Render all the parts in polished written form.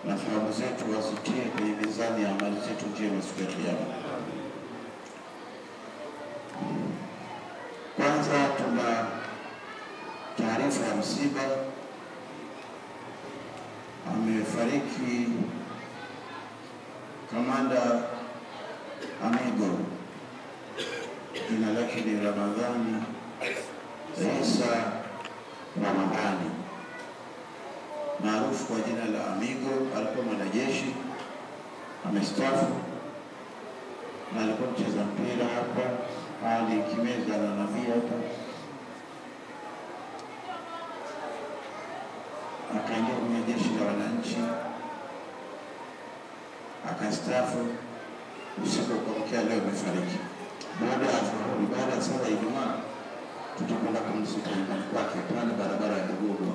na fahamu zetu wazitie kwenye mizani ya amali zetu njema siku ya Kiyama. Kwanza tuna taarifa ya msiba. Amefariki Kamanda Amigo, jina lake ni Ramadhani Isa Ramadhani, maarufu kwa jina la Amigo. Alikuwa mwanajeshi, amestaafu, na alikuwa mcheza mpira hapa hadi Kimeza na Navia hapa. Akaingia kwenye jeshi la wananchi, akastaafu. Usiku wa kuamkia leo amefariki. Baada ya sala ya Ijumaa tutakwenda kumzika nyumbani kwake pale barabara ya Gogo.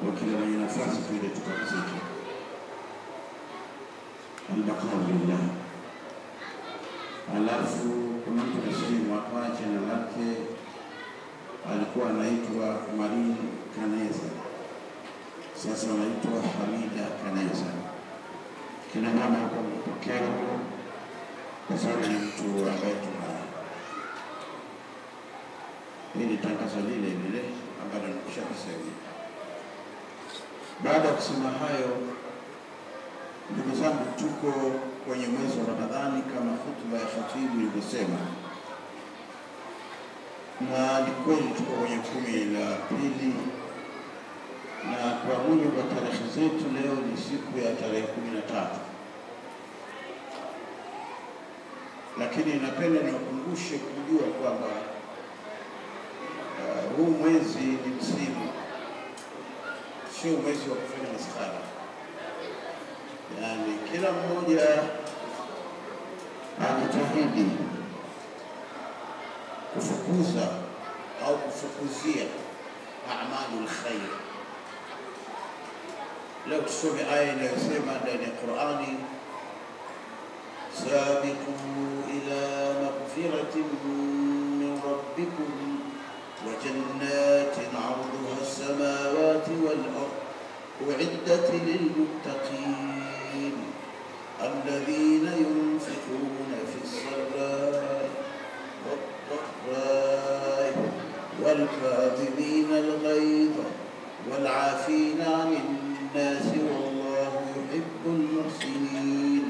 Wakila mwenye nafasi tuende tukamzike. Alhamdulillah. Alafu kuna mtu mslimu hapa, jina lake alikuwa anaitwa Marini Kaneza, sasa anaitwa Hamida Kaneza. Kina mama kwa mpokeo kwa sababu ni mtu ambaye hili tangazo lile ambalo nimeshakusema. Baada ya kusema hayo, ndugu zangu, tuko kwenye mwezi wa Ramadhani kama hutuba ya khatibu ilivyosema, na ni kweli tuko kwenye 12, na kwa mujibu wa tarehe zetu leo ni siku ya tarehe 13. Lakini napenda niwakumbushe kujua kwamba huu mwezi ni msimu, sio mwezi wa kufanya maskhara. Yani kila mmoja ajitahidi kufukuza au kufukuzia a'malul khair. Leo tusome aya inayosema ndani ya Qur'ani, sabiqu ila maghfiratin min rabbikum wa jannatin 'arduha as-samawati wal ardh u'iddat lil muttaqin alladhina yunfiquna fis sarra'i wad dharra'i wal kadhimina al ghayza wal 'afina 'anil الناس والله يحب المحسنين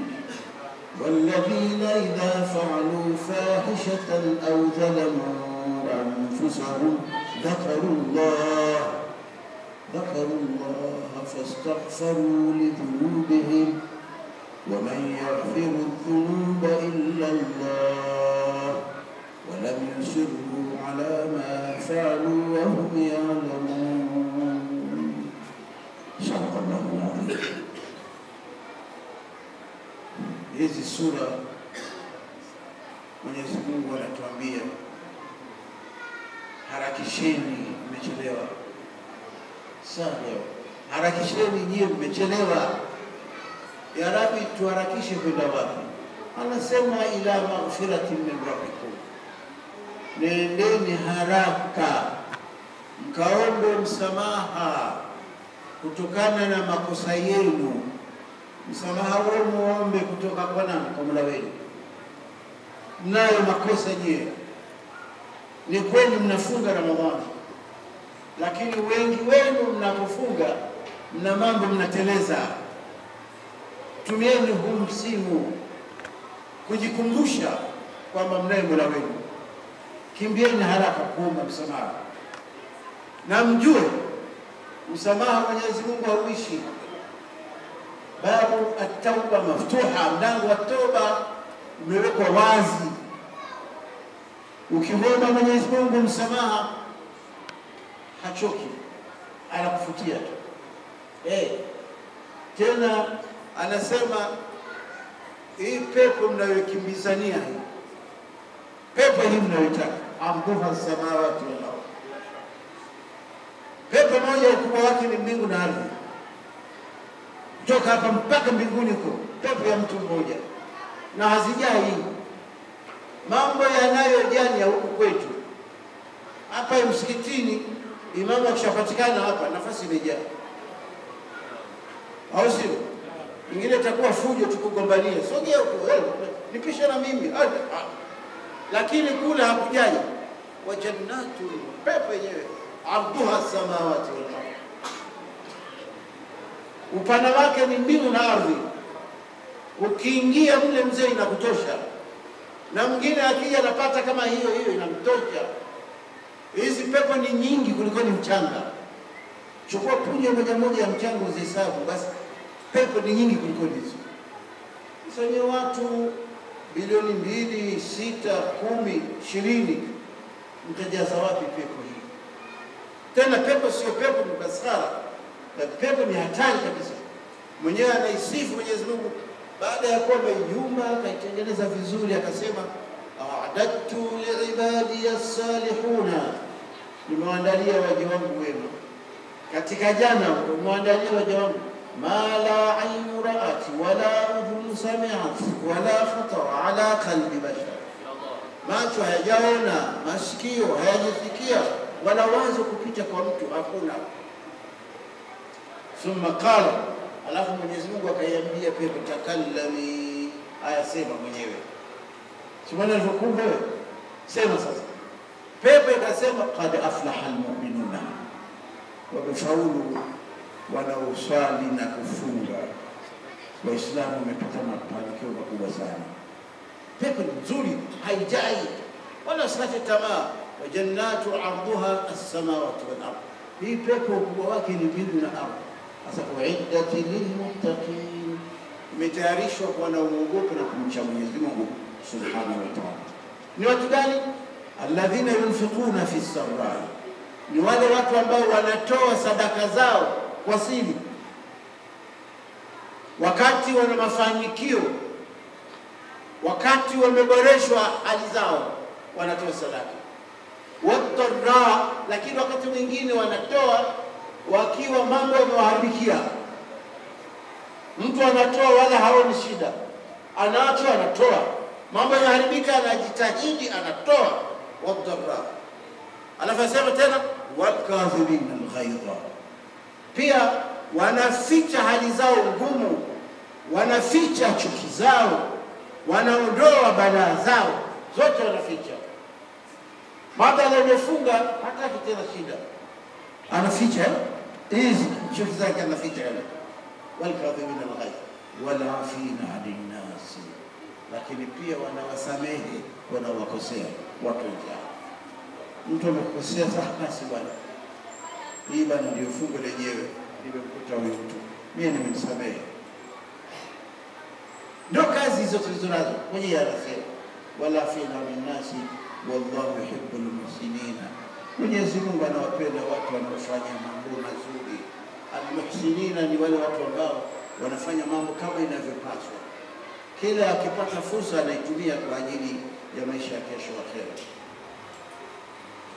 والذين إذا فعلوا فاحشة أو ظلموا أنفسهم ذكروا الله فاستغفروا لذنوبهم ومن يغفر الذنوب إلا الله ولم يصروا على ما فعلوا وهم يعلمون. Hizi sura Mwenyezi Mungu anatuambia harakisheni, mmechelewa. Sawa, harakisheni, nyie mmechelewa. Ya Rabbi, tuharakishe kwenda wapi? Anasema ila maghfiratin min rabbikum, nendeni haraka mkaombe msamaha kutokana na makosa yenu. Msamaha wenu muombe kutoka kwa nani? Kwa Mola wenu. Mnayo makosa nyie. Ni kweli mnafunga Ramadhani, lakini wengi wenu mnapofunga mna mambo mnateleza. Tumieni huu msimu kujikumbusha kwamba mnaye Mola wenu. Kimbieni haraka kuomba msamaha, na mjue msamaha Mwenyezi Mungu hauishi. Babu at-tauba maftuha, mlango wa toba umewekwa wazi. Ukimwomba Mwenyezi Mungu msamaha hachoki, anakufutia tu. Tena anasema hii pepo mnayokimbizania, hii pepo hii mnayotaka, amduha samawati wal ardh, pepo moja ukubwa wake ni mbingu na ardhi. Toka hapa mpaka mbinguni huko, pepo ya mtu mmoja, na hazijai. Mambo yanayojani ya huku kwetu hapa msikitini, imamu akishapatikana hapa nafasi imejaa. au sio? Mwingine atakuwa fujo tukugombania, sogea huko nipisha na mimi. Lakini kule hakujaji. Wa jannatu, pepo yenyewe arduha samawati wal ardh, upana wake ni mbingu na ardhi. Ukiingia mle mzee inakutosha, na mwingine akija anapata kama hiyo inamtosha. Hizi pepo ni nyingi kuliko ni mchanga. Chukua punje moja ya mchanga uzihesabu, basi pepo ni nyingi kuliko hizo. Sasa watu bilioni 2, 6, 10, 20 mtajaza wapi pepo hii? Tena pepo sio pepo ni basara, na pepo ni hatari kabisa. Mwenyewe anaisifu Mwenyezi Mungu baada ya kuwa ameiumba akaitengeneza vizuri, akasema a'adadtu li'ibadi as-salihuna, nimewaandalia waja wangu wema. Katika jana nimewaandalia waja wangu ma la aynu ra'at wala udhun sami'at wala khatara ala qalbi bashar, macho hayajaona, masikio hayajisikia, wala wazo kupita kwa mtu hakuna. Thumma qala, alafu Mwenyezi Mungu akaiambia pepo takallami, aya sema mwenyewe. Simana alipokuwa wewe sema sasa. Pepo ikasema qad aflaha almu'minuna, wamefaulu wanaosali na kufunga. Waislamu wamepata mafanikio makubwa sana. Pepo ni nzuri, haijai wala usikate tamaa. Wa jannatu arduha as-samawati wal ardh, hii pepo ukubwa wake ni mbingu na ardhi. Sasa uiddat lilmuttaqin, imetayarishwa kwa wanaomuogopa na kumcha Mwenyezi Mungu subhanahu wa ta'ala. Ni watu gani? Alladhina yunfiquna fi sarra, ni wale watu ambao wanatoa sadaka zao kwa siri wakati wana mafanikio, wakati wameboreshwa hali zao, wanatoa sadaka. Wadarra, lakini wakati mwingine wanatoa wakiwa mambo yamewaharibikia. Mtu anatoa wala haoni shida, anacho anatoa, mambo yanaharibika anajitahidi anatoa. Wadarra, alafu asema tena walkadhibina alghaidha, pia wanaficha hali zao ngumu, wanaficha chuki zao, wanaondoa balaa zao zote, wanaficha. Madhali amefunga hataki tena shida, anaficha hizi chuki zake, anaficha yale. Walkadhibina alghaidha walafina 'anil nas, lakini pia wanawasamehe wanawakosea watu wenzao. Mtu amekosea basi bwana, hii bwana ndio fungo lenyewe, nimekuta huyo mtu, mimi nimemsamehe. Ndio kazi hizo tulizonazo. Mwenyewe anasema walafina 'anil nas wallahu yuhibbul muhsinin, Mwenyezi Mungu anawapenda watu wanaofanya mambo mazuri. Al-muhsinina ni wale watu ambao wanafanya mambo kama inavyopaswa, kila akipata fursa anaitumia kwa ajili ya maisha ya kesho akhera.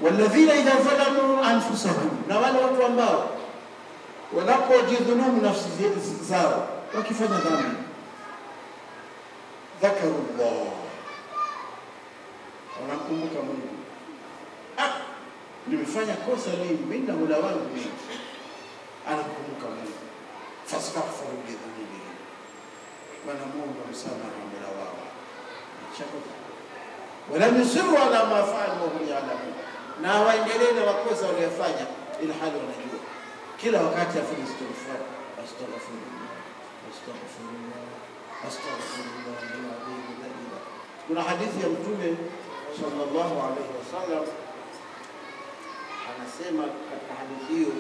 Walladhina idha zalamu anfusahum, na wale watu ambao wanapojidhulumu nafsi zao wakifanya dhambi, dhakarullah, wanakumbuka Mungu. Nimefanya kosa mimi na Mola wangu mimi, anakumbuka Mungu. Fastaghfiru li dhunubihim, wanamuomba msamaha Mola wao. Wala yusiru ala ma fa'alu wa hum ya'lamun, na waendelee na makosa waliyofanya ila hali wanajua. Kila wakati afanye istighfar, astaghfirullah, astaghfirullah, astaghfirullah. Kuna hadithi ya Mtume sallallahu alayhi wasallam anasema katika hadithi hiyo,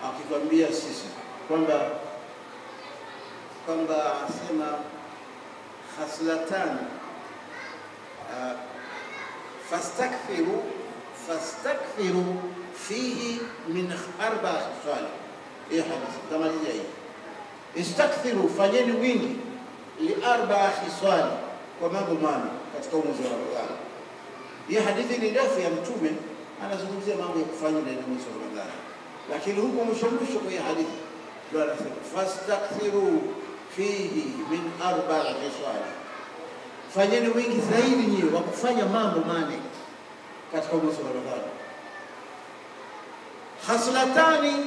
akikwambia sisi kwamba asema khaslatan fastakthiru fihi min 4 khisal. Hii hadithi kama hii, istakthiru, fanyeni wingi, li 4 khisal, kwa mambo mane katika mwezi wa Ramadhani. Hii hadithi ni ndefu ya Mtume, anazungumzia mambo ya kufanya ndani ya mwezi wa Ramadhani, lakini huko mwisho kwa hii hadithi ndio anasema fastakthiru fihi min 4 khisal, fanyeni wingi zaidi nyinyi wa kufanya mambo mane katika mwezi wa Ramadhani. Khaslatani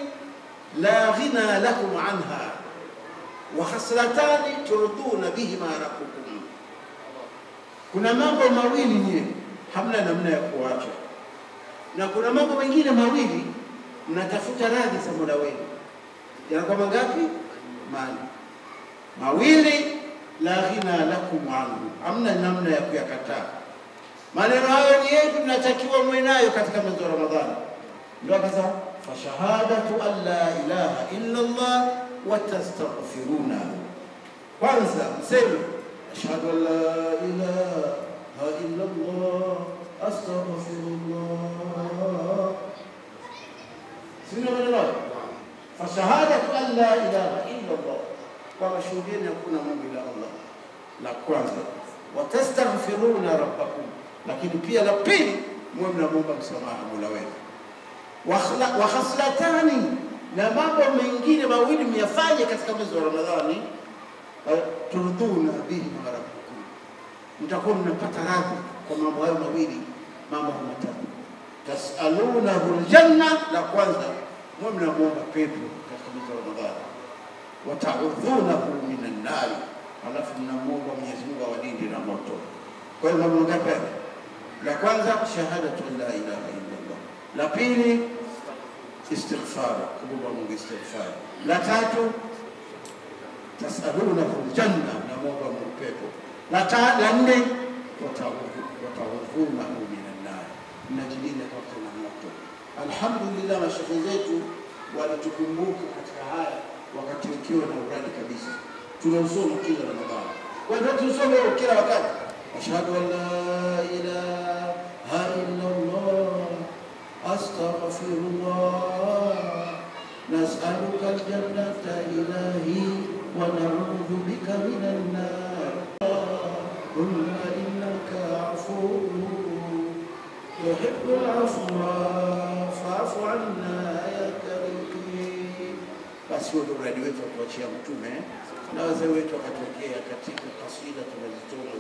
la ghina lakum anha, wa khaslatani turduna bihima rabbukum, kuna mambo mawili nyie hamna namna ya kuacha, na kuna mambo mengine mawili mnatafuta radhi za Mola wenu. Yanakuwa mangapi? Mawili la ghina lakum anhu, hamna namna ya kuyakataa. Maneno hayo ni yetu, tunatakiwa mwe nayo katika mwezi wa Ramadhani. Ndio akasema fa shahadatu an la ilaha illa Allah wa tastaghfiruna. Kwanza mseme ashhadu an la ilaha illa Allah astaghfirullah. Sina maneno fa shahadatu an la ilaha illa Allah, kwa mashuhudieni hakuna Mungu ila Allah, la kwanza. Wa tastaghfiruna rabbakum, lakini pia la pili mwe mnaomba msamaha Mola wenu. Wa khaslatani, na mambo mengine mawili myafanye katika mwezi wa Ramadhani, turduna bihi rabbukum, mtakuwa mnapata radhi kwa mambo hayo mawili, mambo matatu. Tasalunahu aljanna, la kwanza mwe mnaomba pepo katika mwezi wa Ramadhani. Wa ta'udhunahu minan nar, alafu mnaomba Mwenyezi Mungu awalinde na moto. Kwa hiyo mambo ngapi? La kwanza shahadatu la ilaha illa Allah, la pili istighfar, kumwomba Mungu istighfar, la tatu tasalunahu aljanna, na muomba Mungu pepo, la nne wata'udhunahu minan nar, mnajilinda kwa moto. Alhamdulillah, mashaikh zetu walitukumbuka katika haya wakati ukiwa na uradi kabisa. Tunasoma kila Ramadhani, kwa hiyo tunasoma kila wakati ashhadu an la ilaha illa Allah astaghfirullah nas'aluka al-jannata ilahi wa na'udhu bika minan nar qulna innaka afuwwun tuhibbul afwa fa'fu 'anna ya karim. Basi ndio uradi wetu kuachia mtume na wazee wetu wakatokea katika kasida tunazitoa.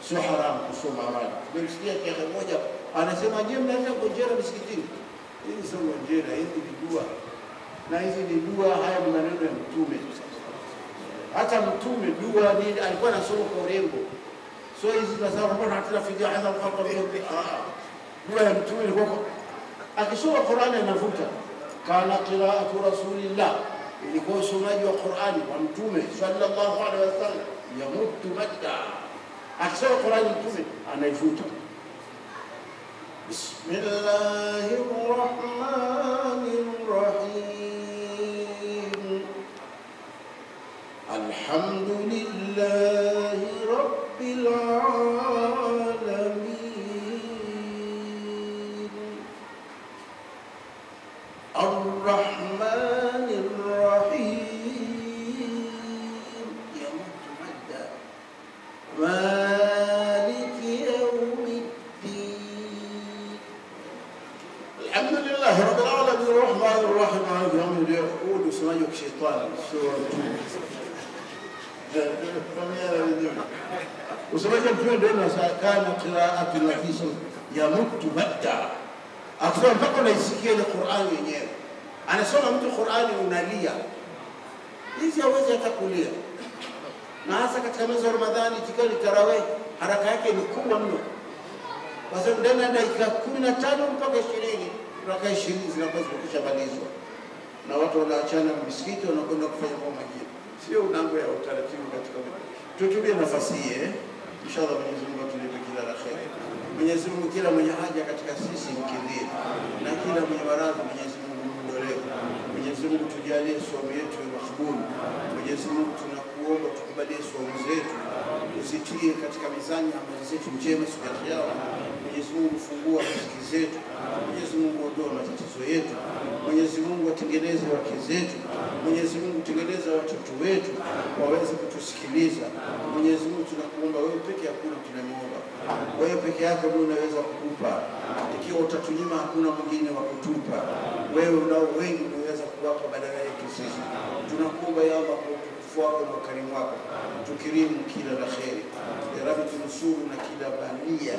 Sio haramu kusoma radi. Nimesikia kaka mmoja anasema, je, mnaenda ngojera msikitini? Hii sio ngojera, hizi ni dua. Na hizi ni dua, haya ni maneno ya mtume. Hata mtume dua ni alikuwa anasoma kwa urembo. So hizi tunasema mbona hatuna fidia hadha kwa dua ya mtume ilikuwa akisoma Qur'ani anavuta. Kana qira'atu rasulillah, ilikuwa usomaji wa Qur'ani wa mtume sallallahu alaihi wasallam, yamutu madda. Akisoma Qur'ani mtume anaivuta. Bismillahirrahmanirrahim. Alhamdulillahi rabbil alamin. Ar-Rahmanir Rahim. Yamutu madda. Alhamdulillah rabbil alamin arrahmanir rahim maliki yawmid din. Usemaji wa kishetani sio usemaji mtume ndio kana qira'atu al-hadith yamutu madda. Akisoma mpaka unaisikia ile Qur'an yenyewe. Anasoma mtu Qur'ani unalia. Hizi hawezi hata kulia. Na hasa katika mwezi wa Ramadhani tikali tarawih haraka yake ni kubwa mno. Kwa sababu ndani ya dakika 15 mpaka 20 mpaka 20 zinakuwa zimeshamalizwa. Na watu wanaachana msikiti wanakwenda kufanya mambo mengine. Sio mambo ya utaratibu katika mwezi. Tutumie nafasi hii inshallah Mwenyezi Mungu atulipe kila la kheri. Mwenyezi Mungu kila mwenye haja katika sisi mkidhie. Na kila mwenye maradhi Mwenyezi Mungu muondolee. Mwenyezi Mungu tujalie somo yetu iwe makbul. Mwenyezi Mungu tunakuomba tukubalie somo zetu. Usitie katika mizani ya amali zetu njema siku ya Kiyama. Mwenyezi Mungu fungua riziki zetu. Mwenyezi Mungu ondoa matatizo yetu. Mwenyezi Mungu atengeneze wake zetu. Mwenyezi Mungu tengeneza watoto wetu waweze kutusikiliza. Mwenyezi Mungu tunakuomba wewe peke yako tunamuomba. Wewe peke yako ndio unaweza kukupa. Ikiwa utatunyima hakuna mwingine wa kutupa. Wewe unao wengi unaweza kuwapa badala yetu sisi. Tunakuomba ya Allah kwa utukufu wako na ukarimu wako. Tukirimu kila la kheri. Ya Rabbi tunusuru na kila bania.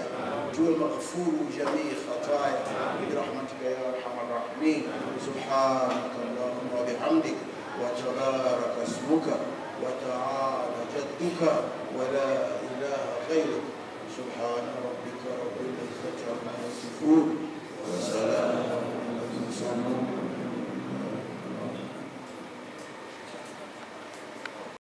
Tuwe maghfuru jamii khataya. Birahmatika ya arhamar rahimin. Subhanaka Allahumma wa bihamdik wa tabaraka ismuka وتعالى جدك ولا إله غيرك. سبحان ربك رب العزة عما يصفون